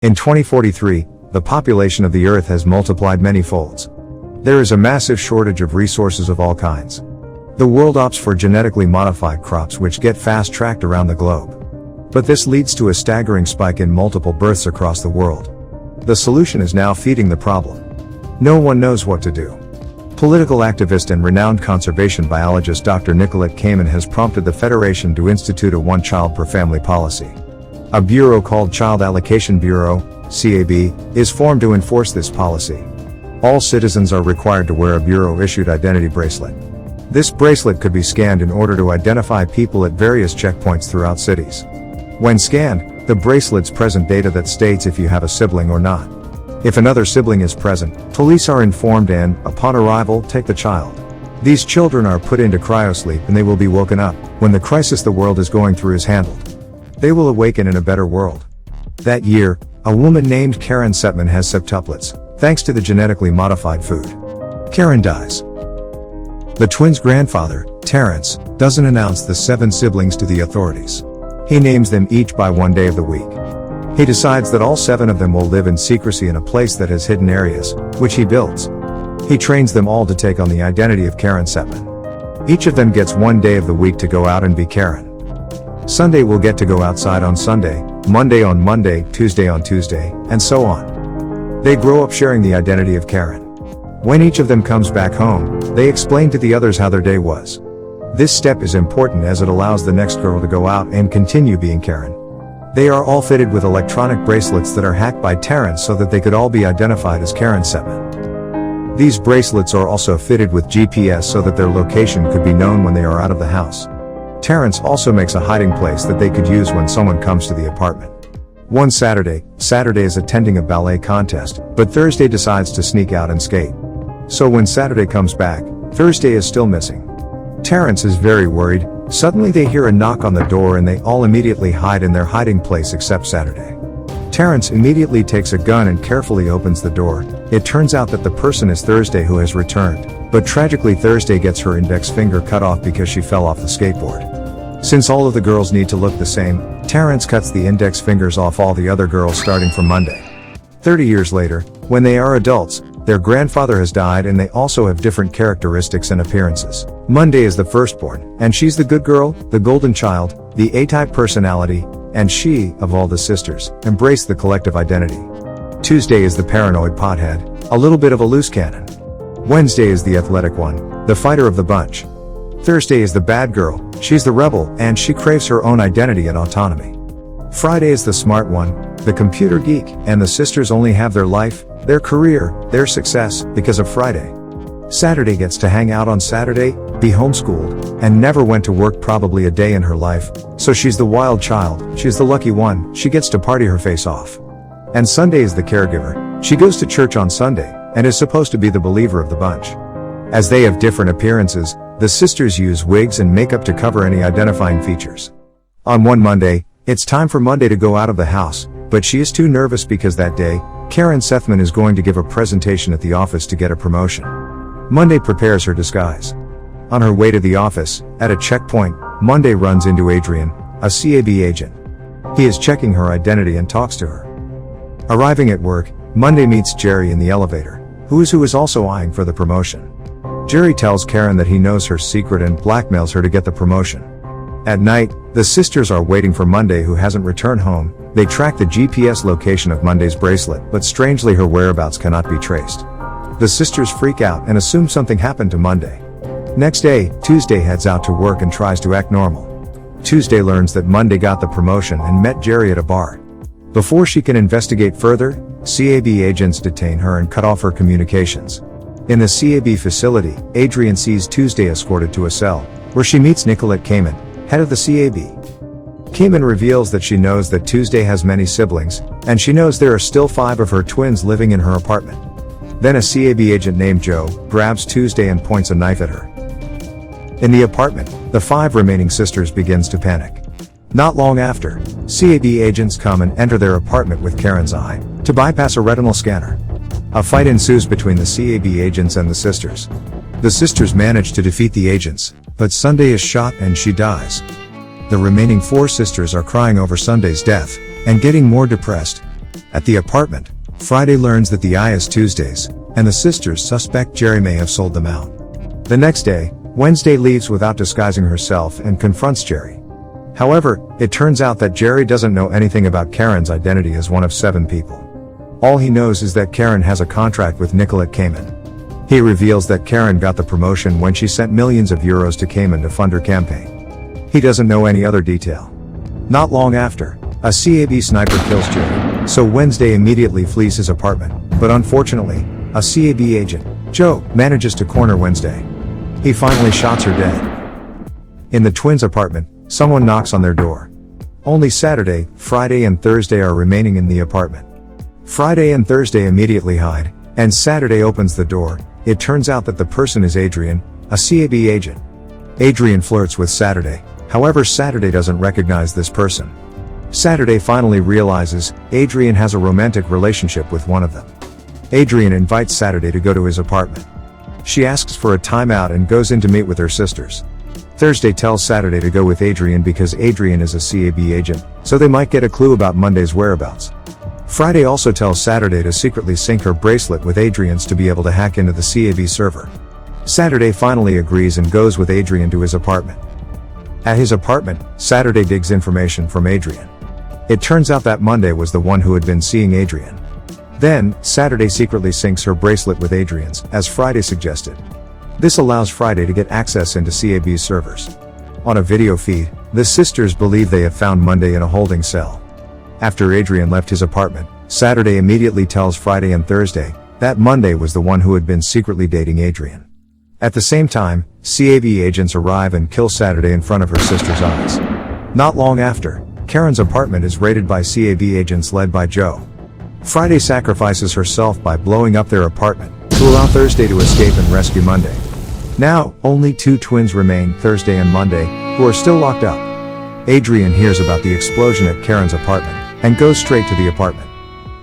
In 2043, the population of the Earth has multiplied many folds. There is a massive shortage of resources of all kinds. The world opts for genetically modified crops which get fast-tracked around the globe. But this leads to a staggering spike in multiple births across the world. The solution is now feeding the problem. No one knows what to do. Political activist and renowned conservation biologist Dr. Nicolette Kamen has prompted the Federation to institute a one-child-per-family policy. A bureau called Child Allocation Bureau, CAB, is formed to enforce this policy. All citizens are required to wear a bureau-issued identity bracelet. This bracelet could be scanned in order to identify people at various checkpoints throughout cities. When scanned, the bracelet's present data that states if you have a sibling or not. If another sibling is present, police are informed and, upon arrival, take the child. These children are put into cryosleep and they will be woken up when the crisis the world is going through is handled. They will awaken in a better world. That year, a woman named Karen Setman has septuplets, thanks to the genetically modified food. Karen dies. The twins' grandfather, Terrence, doesn't announce the 7 siblings to the authorities. He names them each by one day of the week. He decides that all 7 of them will live in secrecy in a place that has hidden areas, which he builds. He trains them all to take on the identity of Karen Setman. Each of them gets one day of the week to go out and be Karen. Sunday will get to go outside on Sunday, Monday on Monday, Tuesday on Tuesday, and so on. They grow up sharing the identity of Karen. When each of them comes back home, they explain to the others how their day was. This step is important as it allows the next girl to go out and continue being Karen. They are all fitted with electronic bracelets that are hacked by Terrence so that they could all be identified as Karen Setman. These bracelets are also fitted with GPS so that their location could be known when they are out of the house. Terrence also makes a hiding place that they could use when someone comes to the apartment. One Saturday is attending a ballet contest, but Thursday decides to sneak out and skate. So when Saturday comes back, Thursday is still missing. Terrence is very worried. Suddenly they hear a knock on the door and they all immediately hide in their hiding place except Saturday. Terrence immediately takes a gun and carefully opens the door. It turns out that the person is Thursday who has returned, but tragically Thursday gets her index finger cut off because she fell off the skateboard. Since all of the girls need to look the same, Terrence cuts the index fingers off all the other girls starting from Monday. 30 years later, when they are adults, their grandfather has died and they also have different characteristics and appearances. Monday is the firstborn, and she's the good girl, the golden child, the A-type personality, and she, of all the sisters, embrace the collective identity. Tuesday is the paranoid pothead, a little bit of a loose cannon. Wednesday is the athletic one, the fighter of the bunch. Thursday is the bad girl, she's the rebel, and she craves her own identity and autonomy. Friday is the smart one, the computer geek, and the sisters only have their life, their career, their success, because of Friday. Saturday gets to hang out on Saturday, be homeschooled, and never went to work probably a day in her life, so she's the wild child, she's the lucky one, she gets to party her face off. And Sunday is the caregiver, she goes to church on Sunday, and is supposed to be the believer of the bunch. As they have different appearances, the sisters use wigs and makeup to cover any identifying features. On one Monday, it's time for Monday to go out of the house, but she is too nervous because that day, Karen Setman is going to give a presentation at the office to get a promotion. Monday prepares her disguise. On her way to the office, at a checkpoint, Monday runs into Adrian, a CAB agent. He is checking her identity and talks to her. Arriving at work, Monday meets Jerry in the elevator, who is also eyeing for the promotion. Jerry tells Karen that he knows her secret and blackmails her to get the promotion. At night, the sisters are waiting for Monday who hasn't returned home. They track the GPS location of Monday's bracelet, but strangely her whereabouts cannot be traced. The sisters freak out and assume something happened to Monday. Next day, Tuesday heads out to work and tries to act normal. Tuesday learns that Monday got the promotion and met Jerry at a bar. Before she can investigate further, CAB agents detain her and cut off her communications. In the CAB facility, Adrian sees Tuesday escorted to a cell, where she meets Nicolette Kamen, head of the CAB. Kamen reveals that she knows that Tuesday has many siblings, and she knows there are still 5 of her twins living in her apartment. Then a CAB agent named Joe grabs Tuesday and points a knife at her. In the apartment, the 5 remaining sisters begins to panic. Not long after, CAB agents come and enter their apartment with Karen's eye, to bypass a retinal scanner. A fight ensues between the CAB agents and the sisters. The sisters manage to defeat the agents, but Sunday is shot and she dies. The remaining 4 sisters are crying over Sunday's death, and getting more depressed. At the apartment, Friday learns that the eye is Tuesdays, and the sisters suspect Jerry may have sold them out. The next day, Wednesday leaves without disguising herself and confronts Jerry. However, it turns out that Jerry doesn't know anything about Karen's identity as one of 7 people. All he knows is that Karen has a contract with Nicolette Cayman. He reveals that Karen got the promotion when she sent millions of euros to Cayman to fund her campaign. He doesn't know any other detail. Not long after, a CAB sniper kills Jerry, so Wednesday immediately flees his apartment, but unfortunately, a CAB agent, Joe, manages to corner Wednesday. He finally shots her dead. In the twins' apartment, someone knocks on their door. Only Saturday, Friday and Thursday are remaining in the apartment. Friday and Thursday immediately hide, and Saturday opens the door. It turns out that the person is Adrian, a CAB agent. Adrian flirts with Saturday, however Saturday doesn't recognize this person. Saturday finally realizes Adrian has a romantic relationship with one of them. Adrian invites Saturday to go to his apartment. She asks for a timeout and goes in to meet with her sisters. Thursday tells Saturday to go with Adrian because Adrian is a CAB agent, so they might get a clue about Monday's whereabouts. Friday also tells Saturday to secretly sync her bracelet with Adrian's to be able to hack into the CAB server. Saturday finally agrees and goes with Adrian to his apartment. At his apartment, Saturday digs information from Adrian. It turns out that Monday was the one who had been seeing Adrian. Then, Saturday secretly syncs her bracelet with Adrian's, as Friday suggested. This allows Friday to get access into CAB's servers. On a video feed, the sisters believe they have found Monday in a holding cell. After Adrian left his apartment, Saturday immediately tells Friday and Thursday that Monday was the one who had been secretly dating Adrian. At the same time, CAB agents arrive and kill Saturday in front of her sister's eyes. Not long after, Karen's apartment is raided by CAB agents led by Joe. Friday sacrifices herself by blowing up their apartment to allow Thursday to escape and rescue Monday. Now, only 2 twins remain, Thursday and Monday, who are still locked up. Adrian hears about the explosion at Karen's apartment and goes straight to the apartment.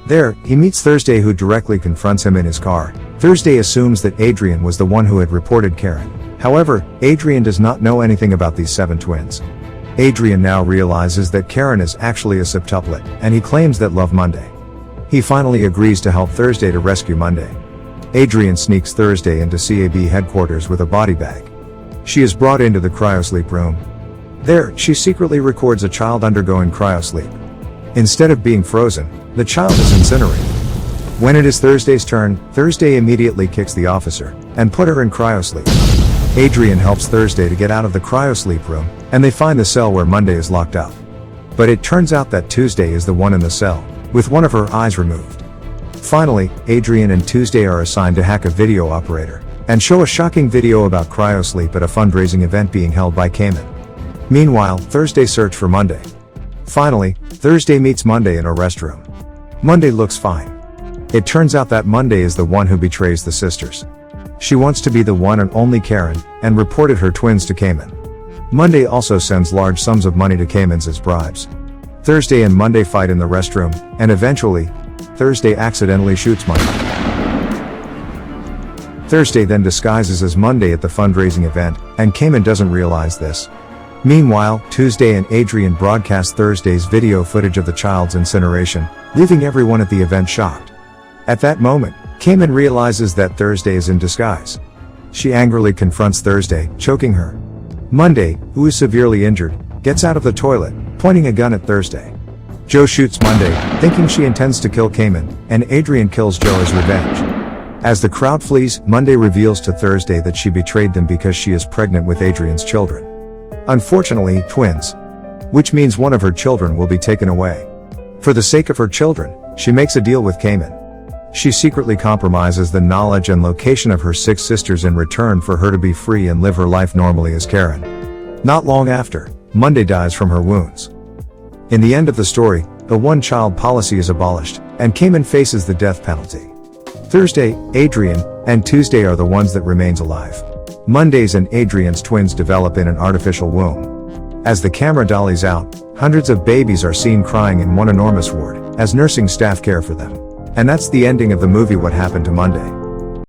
There, he meets Thursday, who directly confronts him in his car. Thursday assumes that Adrian was the one who had reported Karen. However, Adrian does not know anything about these 7 twins. Adrian now realizes that Karen is actually a septuplet, and he claims that love Monday. He finally agrees to help Thursday to rescue Monday. Adrian sneaks Thursday into CAB headquarters with a body bag. She is brought into the cryosleep room. There, she secretly records a child undergoing cryosleep. Instead of being frozen, the child is incinerated. When it is Thursday's turn, Thursday immediately kicks the officer and put her in cryosleep. Adrian helps Thursday to get out of the cryosleep room, and they find the cell where Monday is locked up. But it turns out that Tuesday is the one in the cell, with one of her eyes removed. Finally, Adrian and Tuesday are assigned to hack a video operator and show a shocking video about cryosleep at a fundraising event being held by Cayman. Meanwhile, Thursday search for Monday. Finally, Thursday meets Monday in a restroom. Monday looks fine. It turns out that Monday is the one who betrays the sisters. She wants to be the one and only Karen, and reported her twins to Cayman. Monday also sends large sums of money to Cayman's as bribes. Thursday and Monday fight in the restroom, and eventually, Thursday accidentally shoots Monday. Thursday then disguises as Monday at the fundraising event, and Cayman doesn't realize this. Meanwhile, Tuesday and Adrian broadcast Thursday's video footage of the child's incineration, leaving everyone at the event shocked. At that moment, Cayman realizes that Thursday is in disguise. She angrily confronts Thursday, choking her. Monday, who is severely injured, gets out of the toilet, pointing a gun at Thursday. Joe shoots Monday, thinking she intends to kill Cayman, and Adrian kills Joe as revenge. As the crowd flees, Monday reveals to Thursday that she betrayed them because she is pregnant with Adrian's children. Unfortunately, twins. Which means one of her children will be taken away. For the sake of her children, she makes a deal with Cayman. She secretly compromises the knowledge and location of her 6 sisters in return for her to be free and live her life normally as Karen. Not long after, Monday dies from her wounds. In the end of the story, the one-child policy is abolished, and Cayman faces the death penalty. Thursday, Adrian, and Tuesday are the ones that remains alive. Monday's and Adrian's twins develop in an artificial womb. As the camera dollies out, hundreds of babies are seen crying in one enormous ward, as nursing staff care for them. And that's the ending of the movie What Happened to Monday.